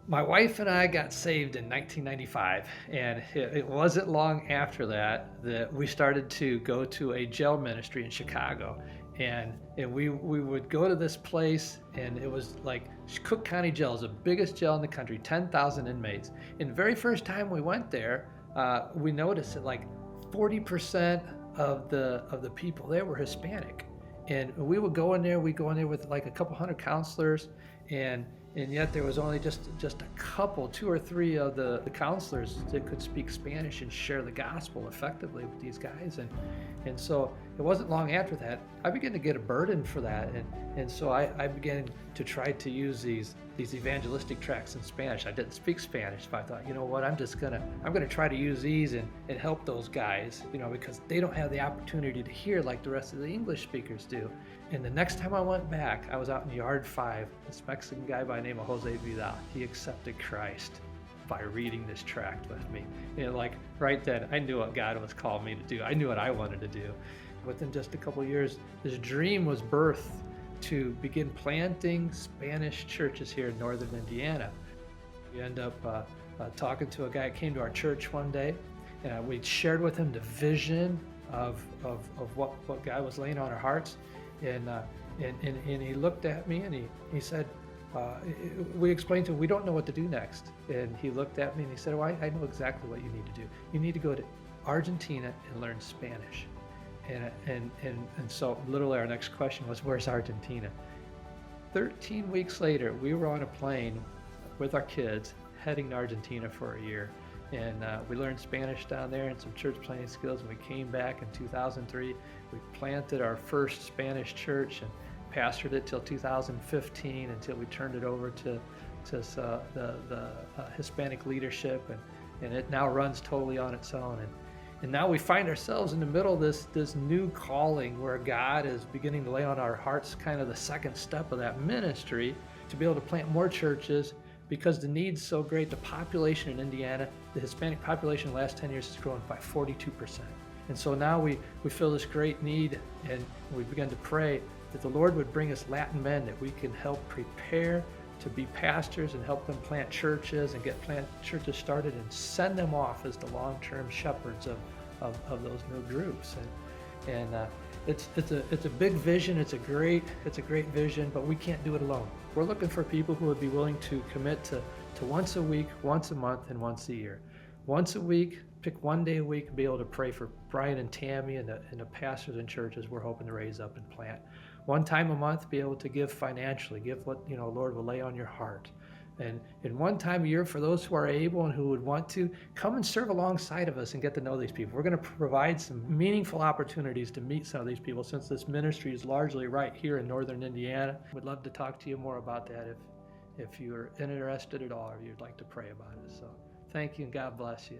My wife and I got saved in 1995, and it wasn't long after that we started to go to a jail ministry in Chicago, and we would go to this place, and it was like Cook County Jail is the biggest jail in the country, 10,000 inmates. And the very first time we went there, we noticed that like 40% of the people there were Hispanic, and we go in there with like a couple hundred counselors, and and yet there was only just a couple, two or three of the counselors that could speak Spanish and share the gospel effectively with these guys. And so it wasn't long after that I began to get a burden for that, and so I began to try to use these evangelistic tracts in Spanish. I didn't speak Spanish, but I thought, you know what, I'm gonna try to use these and help those guys, because they don't have the opportunity to hear like the rest of the English speakers do. And the next time I went back, I was out in Yard 5. This Mexican guy by the name of Jose Vidal, he accepted Christ by reading this tract with me. Like right then, I knew what God was calling me to do. I knew what I wanted to do. Within just a couple of years, this dream was birthed to begin planting Spanish churches here in northern Indiana. We end up talking to a guy that came to our church one day, and we shared with him the vision of what God was laying on our hearts. And he looked at me, and he said, we explained to him, we don't know what to do next. And he looked at me and he said, well, I know exactly what you need to do. You need to go to Argentina and learn Spanish. And so literally our next question was, where's Argentina? 13 weeks later, we were on a plane with our kids heading to Argentina for a year. And we learned Spanish down there and some church planting skills. And we came back in 2003. We planted our first Spanish church and pastored it till 2015, until we turned it over to the Hispanic leadership, and it now runs totally on its own. And now we find ourselves in the middle of this new calling where God is beginning to lay on our hearts kind of the second step of that ministry to be able to plant more churches, because the need's so great. The population in Indiana, the Hispanic population in the last 10 years has grown by 42%. And so now we feel this great need, and we begin to pray that the Lord would bring us Latin men that we can help prepare to be pastors and help them plant churches and get plant churches started and send them off as the long-term shepherds of those new groups. And it's a big vision. It's a great vision, but we can't do it alone. We're looking for people who would be willing to commit to once a week, once a month, and once a year. Once a week, pick one day a week and be able to pray for Brian and Tammy and the pastors and churches we're hoping to raise up and plant. One time a month, be able to give financially, give what Lord will lay on your heart. And one time a year, for those who are able and who would want to, come and serve alongside of us and get to know these people. We're going to provide some meaningful opportunities to meet some of these people, since this ministry is largely right here in northern Indiana. We'd love to talk to you more about that if you're interested at all, or you'd like to pray about it. So thank you, and God bless you.